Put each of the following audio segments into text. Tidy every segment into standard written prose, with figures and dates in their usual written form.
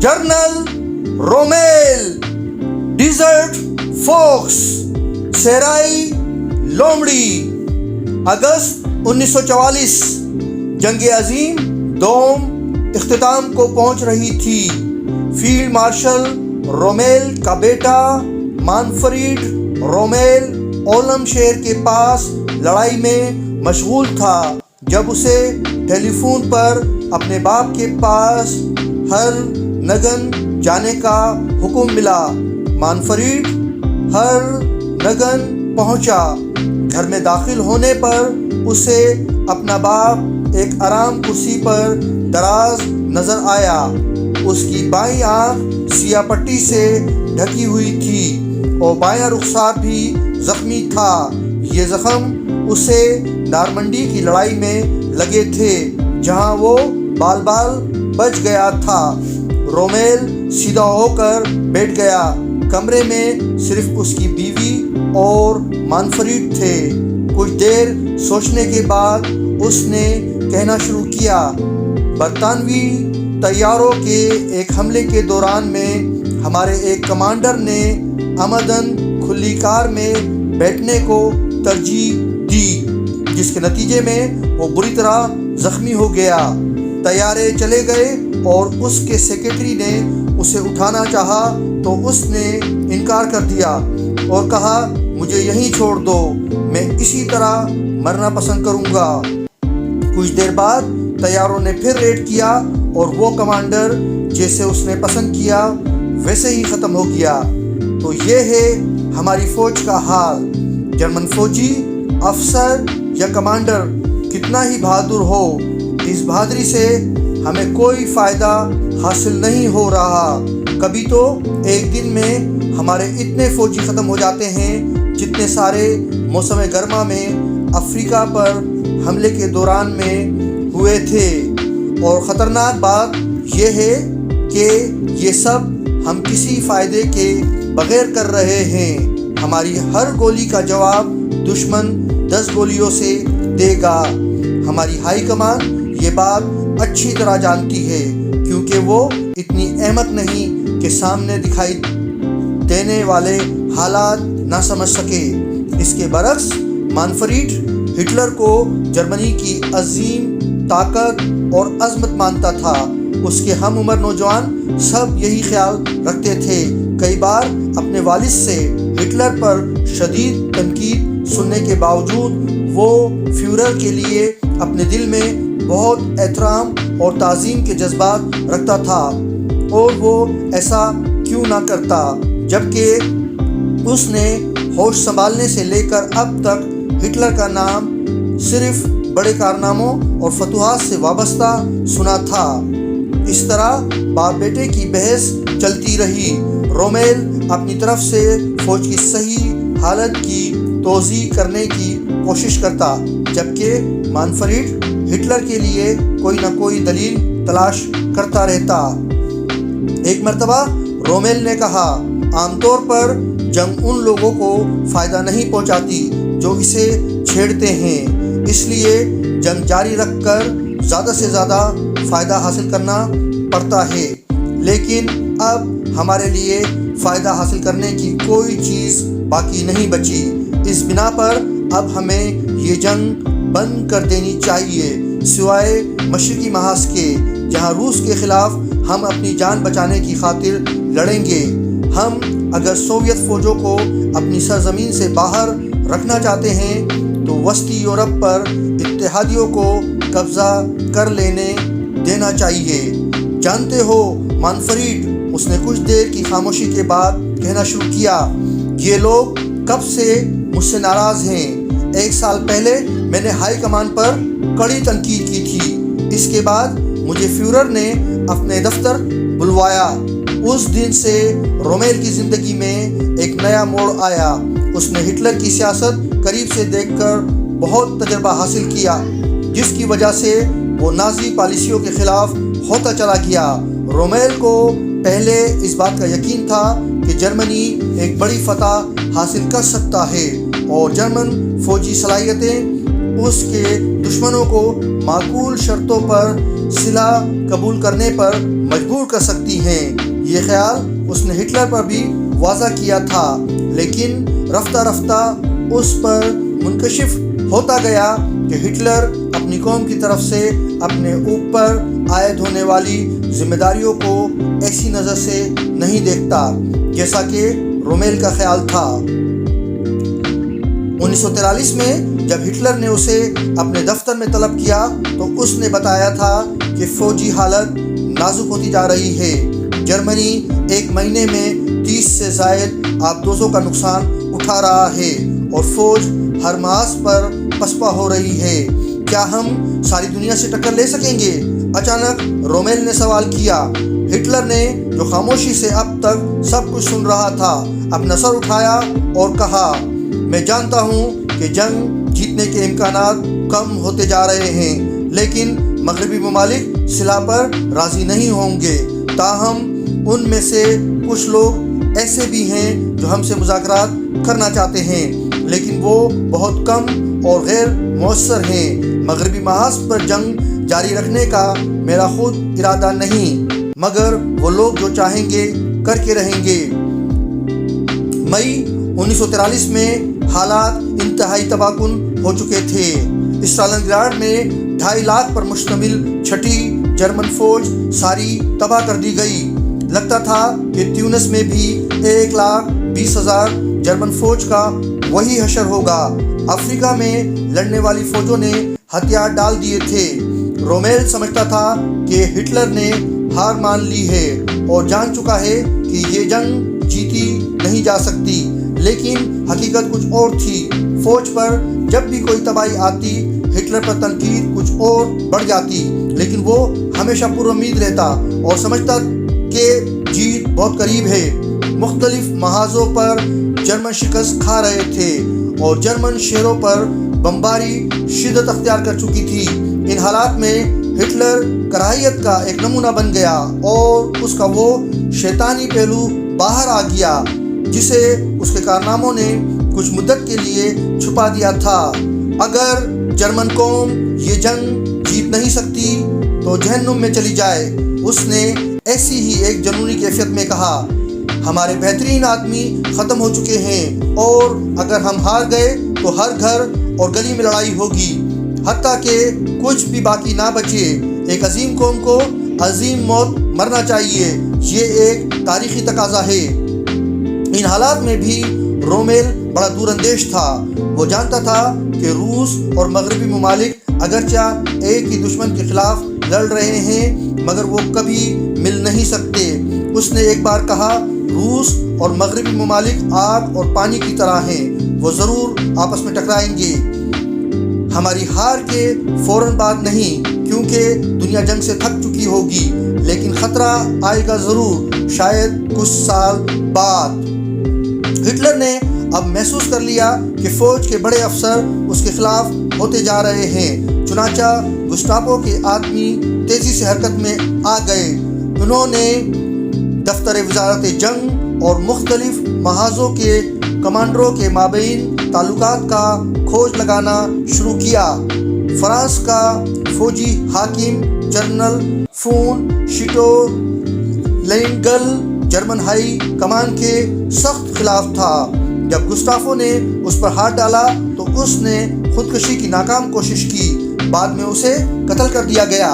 General Romail desert focus صحرائی لومڑی اگست 1944 جنگ عظیم دوم اختتام کو پہنچ رہی تھی۔ فیلڈ مارشل رومیل کا بیٹا مانفریڈ رومیل اولم شہر کے پاس لڑائی میں مشغول تھا جب اسے ٹیلی فون پر اپنے باپ کے پاس ہر نگن جانے کا حکم ملا۔ مانفریڈ ہر نگن پہنچا۔ گھر میں داخل ہونے پر اسے اپنا باپ ایک آرام کرسی پر دراز نظر آیا۔ اس کی بائیں آنکھ سیاہ پٹی سے ڈھکی ہوئی تھی اور بایاں رخسار بھی زخمی تھا۔ یہ زخم اسے نارمنڈی کی لڑائی میں لگے تھے جہاں وہ بال بال بچ گیا تھا۔ رومیل سیدھا ہو کر بیٹھ گیا۔ کمرے میں صرف اس کی بیوی اور مانفریڈ تھے۔ کچھ دیر سوچنے کے بعد اس نے کہنا شروع کیا، برطانوی طیاروں کے ایک حملے کے دوران میں ہمارے ایک کمانڈر نے عمدن کھلی کار میں بیٹھنے کو ترجیح دی، جس کے نتیجے میں وہ بری طرح زخمی ہو گیا۔ طیارے چلے گئے اور اس کے سیکرٹری نے اسے اٹھانا چاہا تو اس نے انکار کر دیا اور کہا، مجھے یہیں چھوڑ دو، میں اسی طرح مرنا پسند کروں گا۔ کچھ دیر بعد طیاروں نے پھر ریڈ کیا اور وہ کمانڈر جیسے اس نے پسند کیا ویسے ہی ختم ہو گیا۔ تو یہ ہے ہماری فوج کا حال۔ جرمن فوجی افسر یا کمانڈر کتنا ہی بہادر ہو، اس بہادری سے ہمیں کوئی فائدہ حاصل نہیں ہو رہا۔ کبھی تو ایک دن میں ہمارے اتنے فوجی ختم ہو جاتے ہیں جتنے سارے موسم گرما میں افریقہ پر حملے کے دوران میں ہوئے تھے۔ اور خطرناک بات یہ ہے کہ یہ سب ہم کسی فائدے کے بغیر کر رہے ہیں۔ ہماری ہر گولی کا جواب دشمن 10 گولیوں سے دے گا۔ ہماری ہائی کمان یہ بات اچھی طرح جانتی ہے کیونکہ وہ اتنی احمق نہیں کہ سامنے دکھائی دینے والے حالات نہ سمجھ سکے۔ اس کے برعکس مانفریڈ ہٹلر کو جرمنی کی عظیم طاقت اور عظمت مانتا تھا۔ اس کے ہم عمر نوجوان سب یہی خیال رکھتے تھے۔ کئی بار اپنے والد سے ہٹلر پر شدید تنقید سننے کے باوجود وہ فیورر کے لیے اپنے دل میں بہت احترام اور تعظیم کے جذبات رکھتا تھا، اور وہ ایسا کیوں نہ کرتا جبکہ اس نے ہوش سنبھالنے سے لے کر اب تک ہٹلر کا نام صرف بڑے کارناموں اور فتوحات سے وابستہ سنا تھا۔ اس طرح باپ بیٹے کی بحث چلتی رہی۔ رومیل اپنی طرف سے فوج کی صحیح حالت کی توضیح کرنے کی کوشش کرتا جبکہ مانفریڈ ہٹلر کے لیے کوئی نہ کوئی دلیل تلاش کرتا رہتا۔ ایک مرتبہ رومیل نے کہا، عام طور پر جنگ ان لوگوں کو فائدہ نہیں پہنچاتی جو اسے چھیڑتے ہیں، اس لیے جنگ جاری رکھ کر زیادہ سے زیادہ فائدہ حاصل کرنا پڑتا ہے، لیکن اب ہمارے لیے فائدہ حاصل کرنے کی کوئی چیز باقی نہیں بچی۔ اس بنا پر اب ہمیں یہ جنگ بند کر دینی چاہیے، سوائے مشرقی محاذ کے جہاں روس کے خلاف ہم اپنی جان بچانے کی خاطر لڑیں گے۔ ہم اگر سوویت فوجوں کو اپنی سرزمین سے باہر رکھنا چاہتے ہیں تو وسطی یورپ پر اتحادیوں کو قبضہ کر لینے دینا چاہیے۔ جانتے ہو مانفریڈ، اس نے کچھ دیر کی خاموشی کے بعد کہنا شروع کیا، یہ لوگ کب سے مجھ سے ناراض ہیں۔ 1 سال پہلے میں نے ہائی کمان پر کڑی تنقید کی تھی، اس کے بعد مجھے فیورر نے اپنے دفتر بلوایا۔ اس دن سے رومیل کی زندگی میں ایک نیا موڑ آیا۔ اس نے ہٹلر کی سیاست قریب سے دیکھ کر بہت تجربہ حاصل کیا، جس کی وجہ سے وہ نازی پالیسیوں کے خلاف ہوتا چلا گیا۔ رومیل کو پہلے اس بات کا یقین تھا کہ جرمنی ایک بڑی فتح حاصل کر سکتا ہے اور جرمن فوجی صلاحیتیں اس کے دشمنوں کو معقول شرطوں پر صلح قبول کرنے پر مجبور کر سکتی ہیں۔ یہ خیال اس نے ہٹلر پر بھی واضح کیا تھا، لیکن رفتہ رفتہ اس پر منکشف ہوتا گیا کہ ہٹلر اپنی قوم کی طرف سے اپنے اوپر عائد ہونے والی ذمہ داریوں کو ایسی نظر سے نہیں دیکھتا جیسا کہ رومیل کا خیال تھا۔ 1943 میں جب ہٹلر نے اسے اپنے دفتر میں طلب کیا تو اس نے بتایا تھا کہ فوجی حالت نازک ہوتی جا رہی ہے۔ جرمنی ایک مہینے میں 30 سے زائد آبدوزوں کا نقصان اٹھا رہا ہے اور فوج ہر محاذ پر پسپا ہو رہی ہے۔ کیا ہم ساری دنیا سے ٹکر لے سکیں گے؟ اچانک رومیل نے سوال کیا۔ ہٹلر نے جو خاموشی سے اب تک سب کچھ سن رہا تھا اپنا سر اٹھایا اور کہا، میں جانتا ہوں کہ جنگ جیتنے کے امکانات کم ہوتے جا رہے ہیں، لیکن مغربی ممالک صلح پر راضی نہیں ہوں گے۔ تاہم ان میں سے کچھ لوگ ایسے بھی ہیں جو ہم سے مذاکرات کرنا چاہتے ہیں، لیکن وہ بہت کم اور غیر مؤثر ہیں۔ مغربی محاذ پر جنگ جاری رکھنے کا میرا خود ارادہ نہیں، مگر وہ لوگ جو چاہیں گے کر کے رہیں گے۔ مئی 1943 میں حالات انتہائی تباہ کن ہو چکے تھے۔ اسٹالنگراڈ میں 2.5 لاکھ پر مشتمل چھٹی جرمن فوج ساری تباہ کر دی گئی۔ لگتا تھا کہ تیونس میں بھی 1,20,000 جرمن فوج کا وہی حشر ہوگا۔ افریقہ میں لڑنے والی فوجوں نے ہتھیار ڈال دیے تھے۔ رومیل سمجھتا تھا کہ ہٹلر نے ہار مان لی ہے اور جان چکا ہے کہ یہ جنگ جیتی نہیں جا سکتی، لیکن حقیقت کچھ اور تھی۔ فوج پر جب بھی کوئی تباہی آتی، ہٹلر پر تنقید کچھ اور بڑھ جاتی، لیکن وہ ہمیشہ پر امید رہتا اور سمجھتا کہ جیت بہت قریب ہے۔ مختلف محاذوں پر جرمن شکست کھا رہے تھے اور جرمن شہروں پر بمباری شدت اختیار کر چکی تھی۔ ان حالات میں ہٹلر کراہیت کا ایک نمونہ بن گیا اور اس کا وہ شیطانی پہلو باہر آ گیا جسے اس کے کارناموں نے کچھ مدت کے لیے چھپا دیا تھا۔ اگر جرمن قوم یہ جنگ جیت نہیں سکتی تو جہنم میں چلی جائے، اس نے ایسی ہی ایک جنونی کیفیت میں کہا۔ ہمارے بہترین آدمی ختم ہو چکے ہیں اور اگر ہم ہار گئے تو ہر گھر اور گلی میں لڑائی ہوگی، حتیٰ کہ کچھ بھی باقی نہ بچے۔ ایک عظیم قوم کو عظیم موت مرنا چاہیے، یہ ایک تاریخی تقاضا ہے۔ ان حالات میں بھی رومیل بڑا دور اندیش تھا۔ وہ جانتا تھا کہ روس اور مغربی ممالک اگرچہ ایک ہی دشمن کے خلاف لڑ رہے ہیں مگر وہ کبھی مل نہیں سکتے۔ اس نے ایک بار کہا، روس اور مغربی ممالک آگ اور پانی کی طرح ہیں، وہ ضرور آپس میں ٹکرائیں گے۔ ہماری ہار کے فوراً بعد نہیں، کیونکہ دنیا جنگ سے تھک چکی ہوگی، لیکن خطرہ آئے گا ضرور، شاید کچھ سال بعد۔ ہٹلر نے اب محسوس کر لیا کہ فوج کے بڑے افسر اس کے خلاف ہوتے جا رہے ہیں، چنانچہ گسٹاپو کے آدمی تیزی سے حرکت میں آ گئے۔ انہوں نے دفتر وزارت جنگ اور مختلف محاذوں کے کمانڈروں کے مابین تعلقات کا کھوج لگانا شروع کیا۔ فرانس کا فوجی حاکم جنرل فون شیٹو لینگل جرمن ہائی کمان کے سخت خلاف تھا۔ جب گسٹافو نے اس پر ہاتھ ڈالا تو اس نے خودکشی کی ناکام کوشش کی، بعد میں اسے قتل کر دیا گیا۔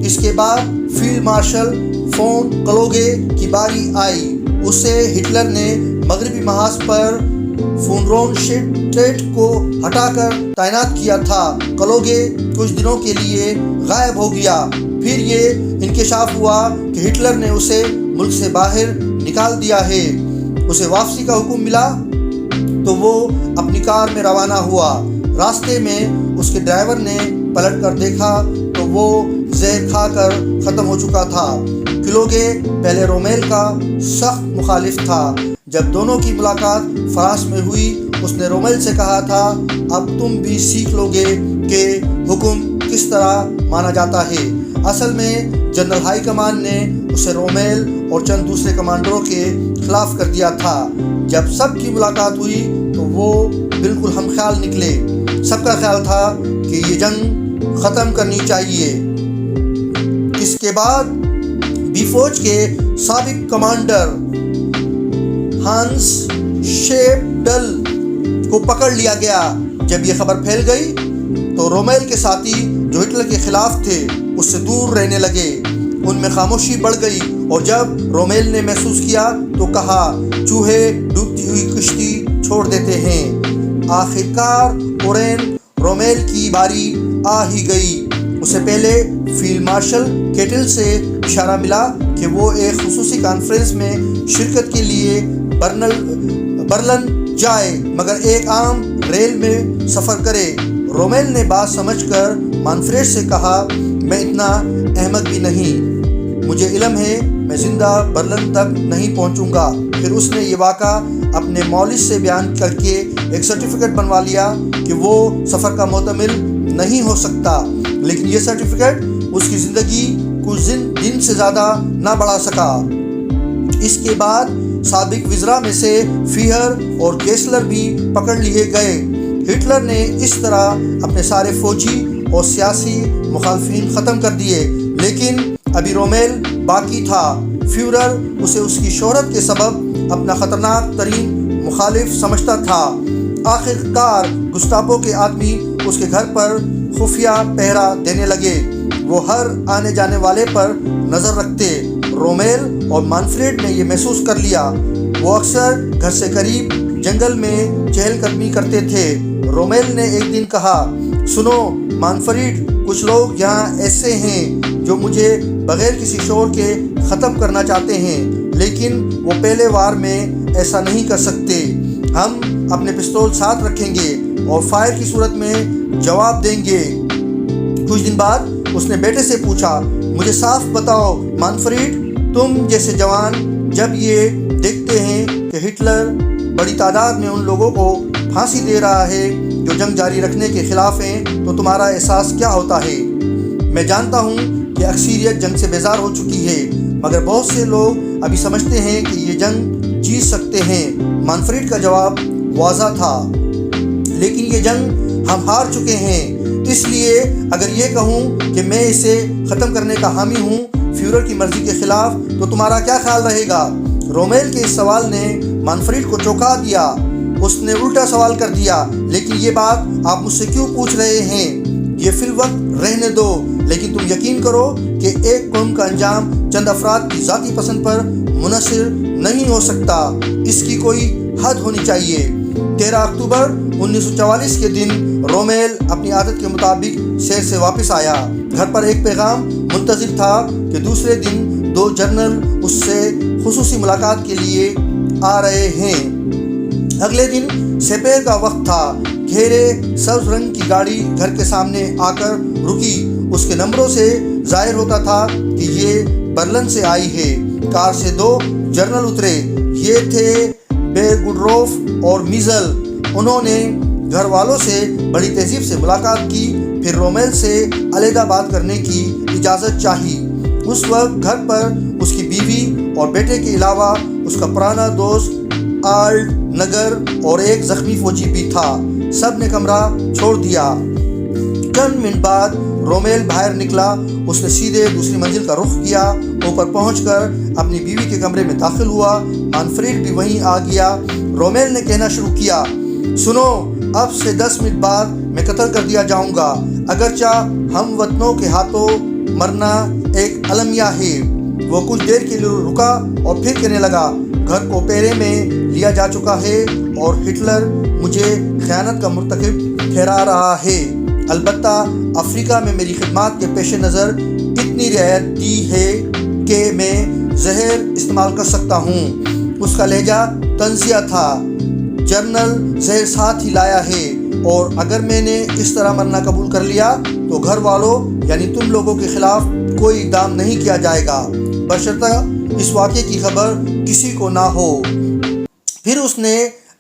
اس کے بعد فیلڈ مارشل فون کلوگے کی باری آئی۔ اسے ہٹلر نے مغربی محاذ پر فونرونشٹیٹ کو ہٹا کر تعینات کیا تھا۔ کلوگے کچھ دنوں کے لیے غائب ہو گیا، پھر یہ انکشاف ہوا کہ ہٹلر نے اسے ملک سے باہر نکال دیا ہے۔ اسے واپسی کا حکم ملا تو وہ اپنی کار میں روانہ ہوا۔ راستے میں اس کے ڈرائیور نے پلٹ کر دیکھا تو وہ زہر کھا کر ختم ہو چکا تھا۔ کلوگے پہلے رومیل کا سخت مخالف تھا۔ جب دونوں کی ملاقات فرانس میں ہوئی، اس نے رومیل سے کہا تھا، اب تم بھی سیکھ لو گے کہ حکم کس طرح مانا جاتا ہے۔ اصل میں جنرل ہائی کمان نے اسے رومیل اور چند دوسرے کمانڈروں کے خلاف کر دیا تھا۔ جب سب کی ملاقات ہوئی تو وہ بالکل ہم خیال نکلے۔ سب کا خیال تھا کہ یہ جنگ ختم کرنی چاہیے۔ اس کے بعد بی فوج کے سابق کمانڈر ہانس شیپڈل کو پکڑ لیا گیا۔ جب یہ خبر پھیل گئی تو رومیل کے ساتھی جو ہٹلر کے خلاف تھے اس سے دور رہنے لگے۔ ان میں خاموشی بڑھ گئی اور جب رومیل نے محسوس کیا تو کہا، چوہے ڈوبتی ہوئی کشتی چھوڑ دیتے ہیں۔ آخر کار اورین رومیل کی باری آ ہی گئی۔ اسے پہلے فیلڈ مارشل کیٹل سے اشارہ ملا کہ وہ ایک خصوصی کانفرنس میں شرکت کے لیے برلن جائے مگر ایک عام ریل میں سفر کرے۔ رومیل نے بات سمجھ کر مانفریڈ سے کہا، میں اتنا احمق بھی نہیں، مجھے علم ہے میں زندہ برلن تک نہیں پہنچوں گا۔ پھر اس نے یہ واقعہ اپنے مولد سے بیان کر کے ایک سرٹیفکیٹ بنوا لیا کہ وہ سفر کا معتمل نہیں ہو سکتا، لیکن یہ سرٹیفکیٹ اس کی زندگی کچھ دن سے زیادہ نہ بڑھا سکا۔ اس کے بعد سابق وزراء میں سے فیہر اور گیسلر بھی پکڑ لیے گئے۔ ہٹلر نے اس طرح اپنے سارے فوجی اور سیاسی مخالفین ختم کر دیے، لیکن ابھی رومیل باقی تھا۔ فیورر اسے اس کی شہرت کے سبب اپنا خطرناک ترین مخالف سمجھتا تھا۔ آخر کار گستاپو کے آدمی اس کے گھر پر خفیہ پہرا دینے لگے۔ وہ ہر آنے جانے والے پر نظر رکھتے۔ رومیل اور مانفریڈ نے یہ محسوس کر لیا۔ وہ اکثر گھر سے قریب جنگل میں چہل قدمی کرتے تھے۔ رومیل نے ایک دن کہا، سنو مانفریڈ، کچھ لوگ یہاں ایسے ہیں جو مجھے بغیر کسی شور کے ختم کرنا چاہتے ہیں، لیکن وہ پہلے وار میں ایسا نہیں کر سکتے۔ ہم اپنے پستول ساتھ رکھیں گے اور فائر کی صورت میں جواب دیں گے۔ کچھ دن بعد اس نے بیٹے سے پوچھا، مجھے صاف بتاؤ مانفریڈ، تم جیسے جوان جب یہ دیکھتے ہیں کہ ہٹلر بڑی تعداد میں ان لوگوں کو پھانسی دے رہا ہے جو جنگ جاری رکھنے کے خلاف ہیں، تو تمہارا احساس کیا ہوتا ہے؟ میں جانتا ہوں کہ اکثریت جنگ سے بیزار ہو چکی ہے، مگر بہت سے لوگ ابھی سمجھتے ہیں کہ یہ جنگ جیت سکتے ہیں۔ مانفریڈ کا جواب واضح تھا، لیکن یہ جنگ ہم ہار چکے ہیں۔ اس لیے اگر یہ کہوں کہ میں اسے ختم کرنے کا حامی ہوں فیورر کی مرضی کے خلاف، تو تمہارا کیا خیال رہے گا؟ رومیل کے اس سوال نے مانفریڈ کو چونکا دیا۔ اس نے الٹا سوال کر دیا، لیکن یہ بات آپ مجھ سے کیوں پوچھ رہے ہیں؟ یہ فی الوقت رہنے دو، لیکن تم یقین کرو کہ ایک قوم کا انجام چند افراد کی ذاتی پسند پر منحصر نہیں ہو سکتا، اس کی کوئی حد ہونی چاہیے۔ 13 اکتوبر 1944 کے دن رومیل اپنی عادت کے مطابق سیر سے واپس آیا۔ گھر پر ایک پیغام منتظر تھا کہ دوسرے دن 2 جنرل اس سے خصوصی ملاقات کے لیے آ رہے ہیں۔ اگلے دن سپیر کا وقت تھا۔ گہرے سبز رنگ کی گاڑی گھر کے سامنے آ کر رکی۔ اس کے نمبروں سے ظاہر ہوتا تھا کہ یہ برلن سے آئی ہے۔ کار سے 2 جنرل اترے۔ یہ تھے بیرگوڈروف اور میزل۔ انہوں نے گھر والوں سے بڑی تہذیب سے ملاقات کی، پھر رومیل سے علیحدہ بات کرنے کی اجازت چاہی۔ اس وقت گھر پر اس کی بیوی اور بیٹے کے علاوہ اس کا پرانا دوست آرلڈ نگر اور ایک زخمی فوجی بھی تھا۔ سب نے کمرہ چھوڑ دیا۔ چند منٹ بعد رومیل باہر نکلا۔ اس نے سیدھے دوسری منزل کا رخ کیا۔ اوپر پہنچ کر اپنی بیوی کے کمرے میں داخل ہوا۔ مانفریڈ بھی وہیں آ گیا۔ رومیل نے کہنا شروع کیا، سنو، اب سے 10 منٹ بعد میں قتل کر دیا جاؤں گا، اگرچہ ہم وطنوں کے ہاتھوں مرنا ایک المیہ ہے۔ وہ کچھ دیر کے لیے رکا اور پھر کہنے لگا، گھر کو پہرے میں لیا جا چکا ہے اور ہٹلر مجھے خیانت کا مرتکب ٹھہرا رہا ہے۔ البتہ افریقہ میں میری خدمات کے پیش نظر اتنی رعایت دی ہے کہ میں زہر استعمال کر سکتا ہوں۔ اس کا لہجہ طنزیہ تھا۔ جنرل زہر ساتھ ہی لایا ہے، اور اگر میں نے اس طرح مرنا قبول کر لیا تو گھر والوں یعنی تم لوگوں کے خلاف کوئی اقدام نہیں کیا جائے گا، بشرطہ اس واقعے کی خبر کسی کو نہ ہو۔ پھر اس نے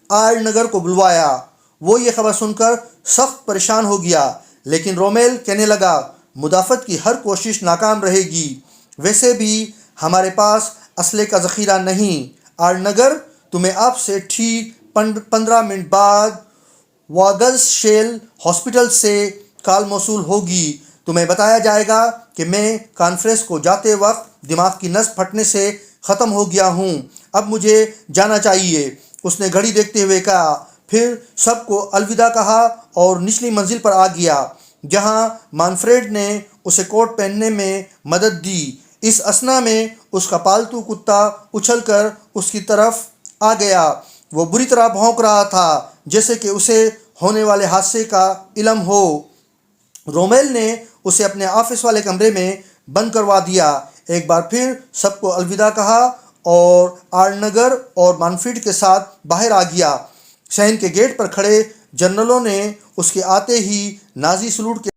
آرلڈ نگر کو بلوایا۔ وہ یہ خبر سن کر سخت پریشان ہو گیا، لیکن رومیل کہنے لگا، مدافعت کی ہر کوشش ناکام رہے گی۔ ویسے بھی ہمارے پاس اسلحے کا ذخیرہ نہیں۔ آرلڈ نگر تمہیں اب سے ٹھیک 15 منٹ بعد واگز شیل ہاسپٹل سے کال موصول ہوگی تمہیں بتایا جائے گا کہ میں کانفرنس کو جاتے وقت دماغ کی نس پھٹنے سے ختم ہو گیا ہوں، اب مجھے جانا چاہیے۔ اس نے گھڑی دیکھتے ہوئے کہا، پھر سب کو الوداع کہا اور نچلی منزل پر آ گیا جہاں مانفریڈ نے اسے کوٹ پہننے میں مدد دی۔ اس اثنا میں اس کا پالتو کتا اچھل کر اس کی طرف آ گیا۔ وہ بری طرح بھونک رہا تھا جیسے کہ اسے ہونے والے حادثے کا علم ہو۔ رومیل نے اسے اپنے آفس والے کمرے میں بند کروا دیا، ایک بار پھر سب کو الوداع کہا اور آرنگر اور مانفریڈ کے ساتھ باہر آ گیا۔ شہر کے گیٹ پر کھڑے جنرلوں نے اس کے آتے ہی نازی سلوٹ کے